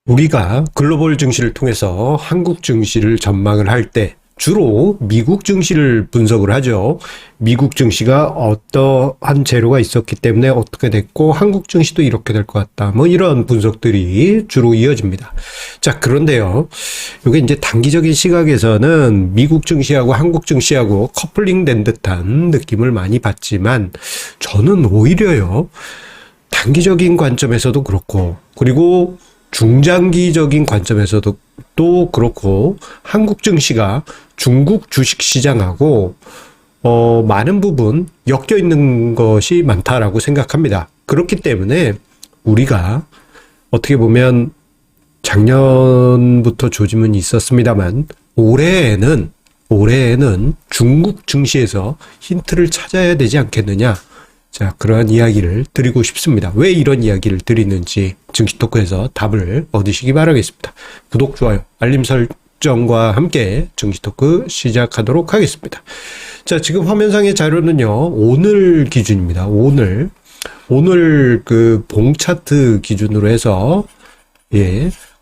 우리가 글로벌 증시를 통해서 한국 증시를 전망을 할 때 주로 미국 증시를 분석을 하죠. 미국 증시가 어떠한 재료가 있었기 때문에 어떻게 됐고 한국 증시도 이렇게 될 것 같다. 뭐 이런 분석들이 주로 이어집니다. 자, 그런데요. 이게 이제 단기적인 시각에서는 미국 증시하고 한국 증시하고 커플링 된 듯한 느낌을 많이 받지만 저는 오히려요. 단기적인 관점에서도 그렇고 그리고 중장기적인 관점에서도 또 그렇고 한국 증시가 중국 주식시장하고 많은 부분 엮여 있는 것이 많다라고 생각합니다. 그렇기 때문에 우리가 어떻게 보면 작년부터 조짐은 있었습니다만 올해에는 중국 증시에서 힌트를 찾아야 되지 않겠느냐. 자, 그러한 이야기를 드리고 싶습니다. 왜 이런 이야기를 드리는지 증시토크에서 답을 얻으시기 바라겠습니다. 구독, 좋아요, 알림 설정과 함께 증시토크 시작하도록 하겠습니다. 자, 지금 화면상의 자료는요, 오늘 기준입니다. 오늘 그 봉차트 기준으로 해서,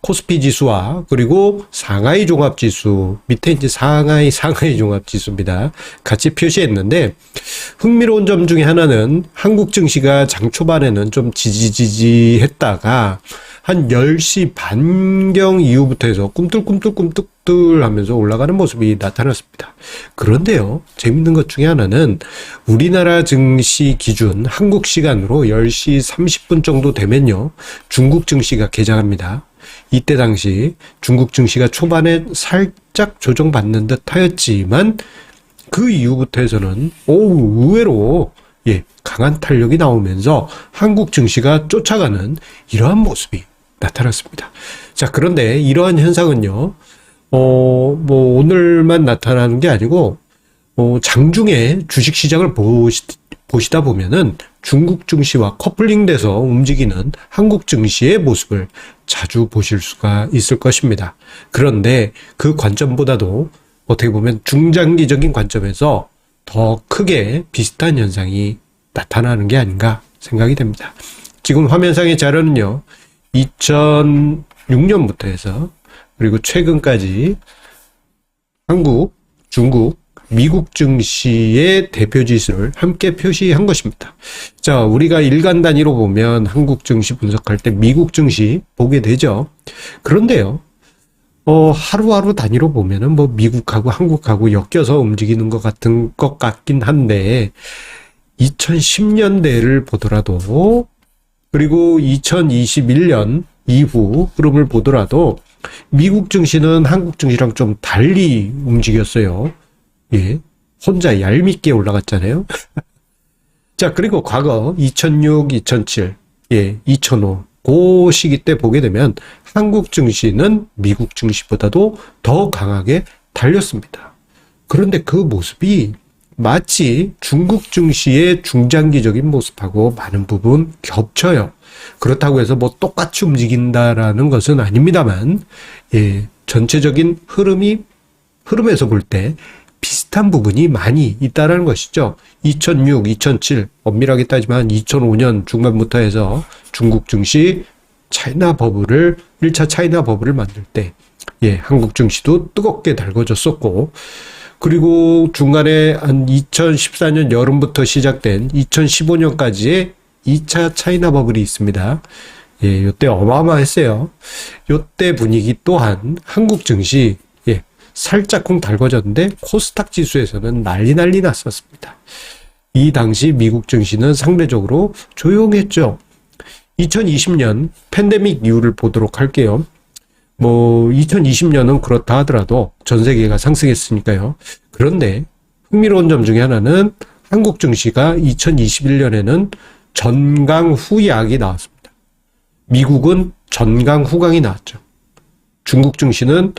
코스피 지수와 그리고 상하이 종합지수 밑에 이제 상하이 종합지수입니다. 같이 표시했는데 흥미로운 점 중에 하나는 한국 증시가 장 초반에는 좀 지지했다가 한 10시 반경 이후부터 해서 꿈틀꿈틀 하면서 올라가는 모습이 나타났습니다. 그런데요, 재밌는 것 중에 하나는 우리나라 증시 기준 한국 시간으로 10시 30분 정도 되면요, 중국 증시가 개장합니다. 이때 당시 중국 증시가 초반에 살짝 조정받는 듯 하였지만 그 이후부터 해서는 의외로 강한 탄력이 나오면서 한국 증시가 쫓아가는 이러한 모습이 나타났습니다. 자, 그런데 이러한 현상은요, 뭐 오늘만 나타나는 게 아니고 장중에 주식시장을 보시다 보면은 중국 증시와 커플링돼서 움직이는 한국 증시의 모습을 자주 보실 수가 있을 것입니다. 그런데 그 관점보다도 어떻게 보면 중장기적인 관점에서 더 크게 비슷한 현상이 나타나는 게 아닌가 생각이 됩니다. 지금 화면상의 자료는요, 2006년부터 해서 그리고 최근까지 한국, 중국, 미국 증시의 대표 지수를 함께 표시한 것입니다. 자, 우리가 일간 단위로 보면 한국 증시 분석할 때 미국 증시 보게 되죠. 그런데요, 하루하루 단위로 보면은 뭐 미국하고 한국하고 엮여서 움직이는 것 같긴 한데 2010년대를 보더라도 그리고 2021년 이후 흐름을 보더라도 미국 증시는 한국 증시랑 좀 달리 움직였어요. 혼자 얄밉게 올라갔잖아요. 자, 그리고 과거 2006, 2007, 2005, 그 시기 때 보게 되면 한국 증시는 미국 증시보다도 더 강하게 달렸습니다. 그런데 그 모습이 마치 중국 증시의 중장기적인 모습하고 많은 부분 겹쳐요. 그렇다고 해서 뭐 똑같이 움직인다라는 것은 아닙니다만, 전체적인 흐름에서 볼 때 비슷한 부분이 많이 있다라는 것이죠. 2006, 2007, 엄밀하게 따지면 2005년 중반부터 해서 중국 증시 1차 차이나 버블을 만들 때, 한국 증시도 뜨겁게 달궈졌었고, 그리고 중간에 한 2014년 여름부터 시작된 2015년까지의 2차 차이나 버블이 있습니다. 요때 어마어마했어요. 요때 분위기 또한 한국 증시 살짝쿵 달궈졌는데 코스닥 지수에서는 난리 났었습니다. 이 당시 미국 증시는 상대적으로 조용했죠. 2020년 팬데믹 이후를 보도록 할게요. 뭐 2020년은 그렇다 하더라도 전 세계가 상승했으니까요. 그런데 흥미로운 점 중에 하나는 한국 증시가 2021년에는 전강 후약이 나왔습니다. 미국은 전강 후강이 나왔죠. 중국 증시는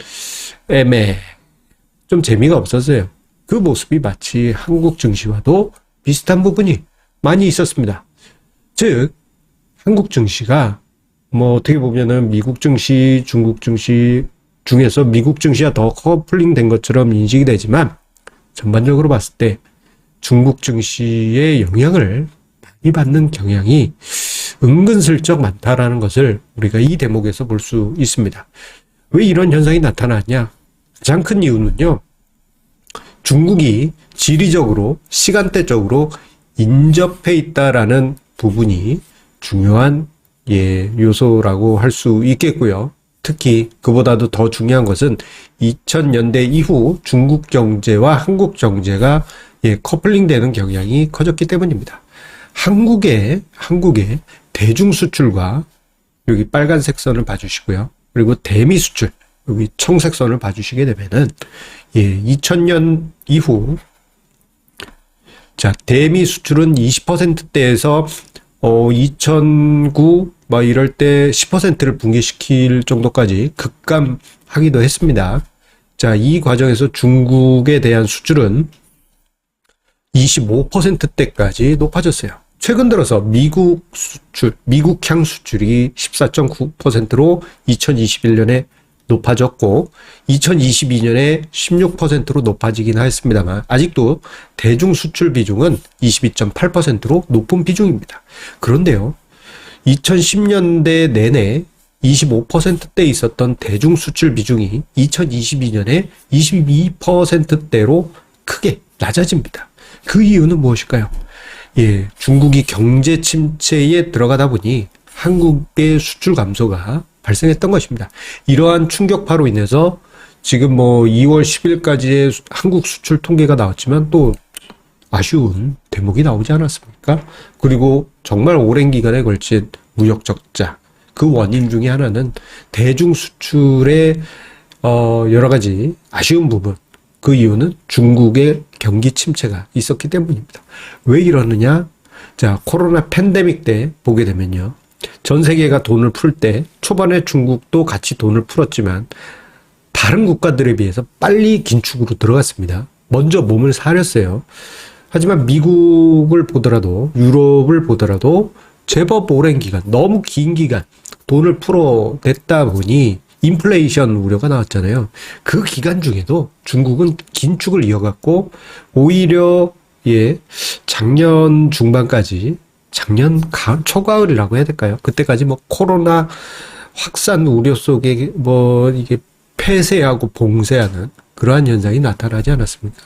좀 재미가 없었어요. 그 모습이 마치 한국 증시와도 비슷한 부분이 많이 있었습니다. 즉, 한국 증시가 뭐 어떻게 보면은 미국 증시, 중국 증시 중에서 미국 증시가 더 커플링 된 것처럼 인식이 되지만 전반적으로 봤을 때 중국 증시의 영향을 많이 받는 경향이 은근슬쩍 많다라는 것을 우리가 이 대목에서 볼 수 있습니다. 왜 이런 현상이 나타나냐? 가장 큰 이유는요, 중국이 지리적으로, 시간대적으로 인접해 있다라는 부분이 중요한 요소라고 할 수 있겠고요. 특히 그보다도 더 중요한 것은 2000년대 이후 중국 경제와 한국 경제가 커플링 되는 경향이 커졌기 때문입니다. 한국의 대중 수출과 여기 빨간색 선을 봐주시고요. 그리고 대미 수출, 여기 청색 선을 봐주시게 되면은 2000년 이후 자, 대미 수출은 20%대에서 2009 이럴 때 10%를 붕괴시킬 정도까지 급감하기도 했습니다. 자, 이 과정에서 중국에 대한 수출은 25%대까지 높아졌어요. 최근 들어서 미국향 수출이 14.9%로 2021년에 높아졌고 2022년에 16%로 높아지긴 했습니다만 아직도 대중 수출 비중은 22.8%로 높은 비중입니다. 그런데요, 2010년대 내내 25%대 있었던 대중 수출 비중이 2022년에 22%대로 크게 낮아집니다. 그 이유는 무엇일까요? 중국이 경제 침체에 들어가다 보니 한국의 수출 감소가 발생했던 것입니다. 이러한 충격파로 인해서 지금 2월 10일까지의 한국 수출 통계가 나왔지만 또 아쉬운 대목이 나오지 않았습니까? 그리고 정말 오랜 기간에 걸친 무역 적자, 그 원인 중에 하나는 대중 수출의 여러 가지 아쉬운 부분, 그 이유는 중국의 경기 침체가 있었기 때문입니다. 왜 이러느냐? 자, 코로나 팬데믹 때 보게 되면요, 전 세계가 돈을 풀 때 초반에 중국도 같이 돈을 풀었지만 다른 국가들에 비해서 빨리 긴축으로 들어갔습니다. 먼저 몸을 사렸어요. 하지만 미국을 보더라도, 유럽을 보더라도 제법 오랜 기간, 너무 긴 기간 돈을 풀어냈다 보니 인플레이션 우려가 나왔잖아요. 그 기간 중에도 중국은 긴축을 이어갔고 오히려 작년 중반까지, 작년 초가을이라고 해야 될까요? 그때까지 코로나 확산 우려 속에 이게 폐쇄하고 봉쇄하는 그러한 현상이 나타나지 않았습니까?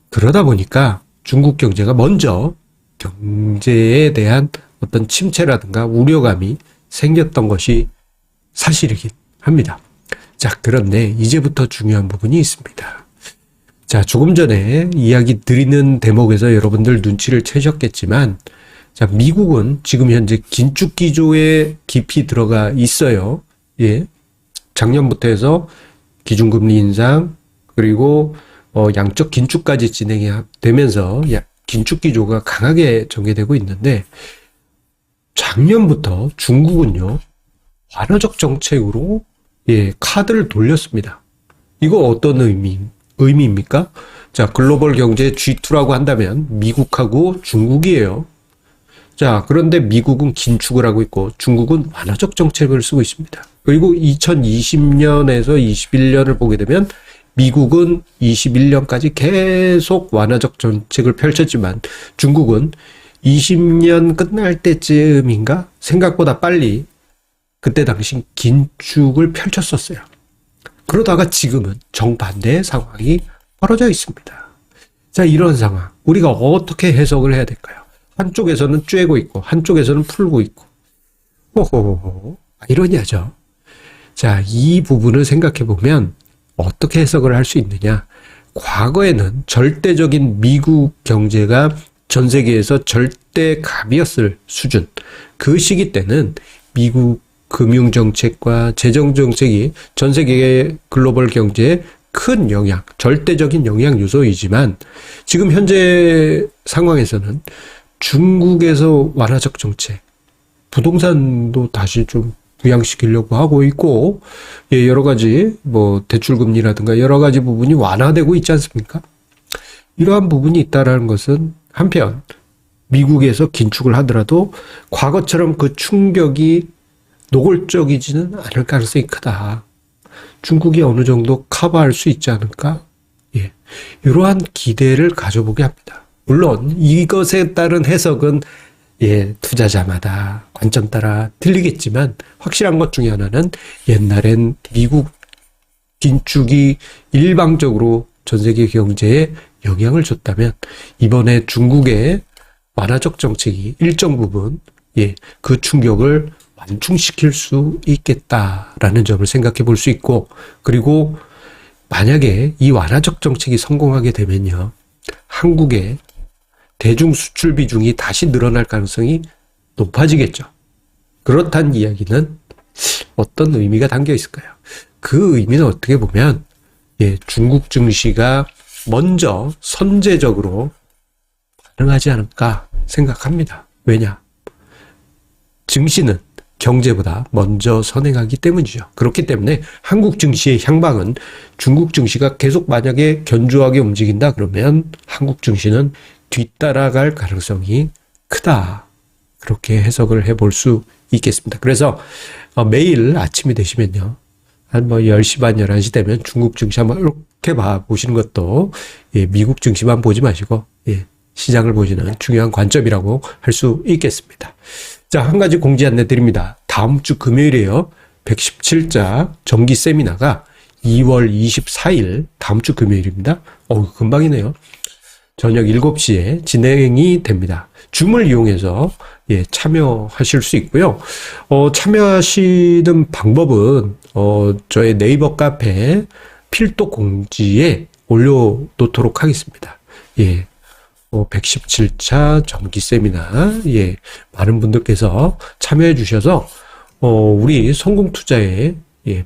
그러다 보니까 중국 경제가 먼저 경제에 대한 어떤 침체라든가 우려감이 생겼던 것이 사실이긴 합니다. 자, 그런데 이제부터 중요한 부분이 있습니다. 자, 조금 전에 이야기 드리는 대목에서 여러분들 눈치를 채셨겠지만, 자, 미국은 지금 현재 긴축 기조에 깊이 들어가 있어요. 작년부터 해서 기준금리 인상, 그리고 양적 긴축까지 진행이 되면서 긴축 기조가 강하게 전개되고 있는데, 작년부터 중국은요, 완화적 정책으로 카드를 돌렸습니다. 이거 어떤 의미입니까? 자, 글로벌 경제 G2라고 한다면 미국하고 중국이에요. 자, 그런데 미국은 긴축을 하고 있고 중국은 완화적 정책을 쓰고 있습니다. 그리고 2020년에서 21년을 보게 되면 미국은 21년까지 계속 완화적 정책을 펼쳤지만 중국은 20년 끝날 때쯤인가 생각보다 빨리 그때 당시 긴축을 펼쳤었어요. 그러다가 지금은 정반대의 상황이 벌어져 있습니다. 자, 이런 상황 우리가 어떻게 해석을 해야 될까요? 한쪽에서는 쬐고 있고 한쪽에서는 풀고 있고 호호호 이러냐죠. 자, 이 부분을 생각해 보면 어떻게 해석을 할 수 있느냐. 과거에는 절대적인 미국 경제가 전 세계에서 절대갑이었을 수준, 그 시기 때는 미국 금융정책과 재정정책이 전 세계의 글로벌 경제에 큰 영향, 절대적인 영향 요소이지만 지금 현재 상황에서는 중국에서 완화적 정책, 부동산도 다시 좀 부양시키려고 하고 있고, 여러 가지 대출금리라든가 여러 가지 부분이 완화되고 있지 않습니까? 이러한 부분이 있다라는 것은 한편 미국에서 긴축을 하더라도 과거처럼 그 충격이 노골적이지는 않을 가능성이 크다. 중국이 어느 정도 커버할 수 있지 않을까? 이러한 기대를 가져보게 합니다. 물론 이것에 따른 해석은 예, 투자자마다 관점 따라 틀리겠지만 확실한 것 중에 하나는 옛날엔 미국 긴축이 일방적으로 전 세계 경제에 영향을 줬다면 이번에 중국의 완화적 정책이 일정 부분 그 충격을 완충시킬 수 있겠다라는 점을 생각해 볼 수 있고, 그리고 만약에 이 완화적 정책이 성공하게 되면요, 한국의 대중 수출 비중이 다시 늘어날 가능성이 높아지겠죠. 그렇다는 이야기는 어떤 의미가 담겨 있을까요? 그 의미는 어떻게 보면 중국 증시가 먼저 선제적으로 반응하지 않을까 생각합니다. 왜냐? 증시는 경제보다 먼저 선행하기 때문이죠. 그렇기 때문에 한국 증시의 향방은 중국 증시가 계속 만약에 견조하게 움직인다 그러면 한국 증시는 뒤따라갈 가능성이 크다. 그렇게 해석을 해볼 수 있겠습니다. 그래서 매일 아침이 되시면요, 한 10시 반, 11시 되면 중국 증시 한번 이렇게 보시는 것도 미국 증시만 보지 마시고 시장을 보시는 중요한 관점이라고 할 수 있겠습니다. 자, 한 가지 공지 안내 드립니다. 다음 주 금요일에요, 117자 정기 세미나가 2월 24일 다음 주 금요일입니다. 금방이네요. 저녁 7시에 진행이 됩니다. 줌을 이용해서 참여하실 수 있고요. 참여하시는 방법은 저의 네이버 카페 필독 공지에 올려놓도록 하겠습니다. 117차 정기 세미나, 많은 분들께서 참여해 주셔서 우리 성공 투자의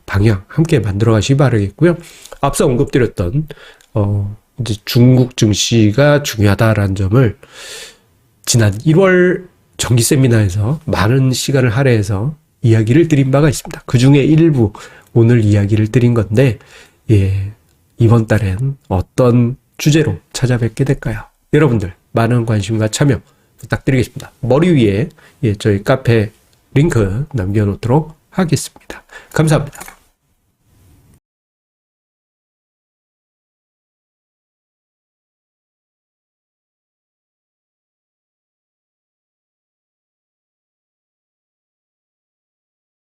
방향 함께 만들어 가시기 바라겠고요. 앞서 언급드렸던 이제 중국 증시가 중요하다라는 점을 지난 1월 정기 세미나에서 많은 시간을 할애해서 이야기를 드린 바가 있습니다. 그 중에 일부 오늘 이야기를 드린 건데, 이번 달엔 어떤 주제로 찾아뵙게 될까요? 여러분들 많은 관심과 참여 부탁드리겠습니다. 머리 위에 저희 카페 링크 남겨놓도록 하겠습니다. 감사합니다.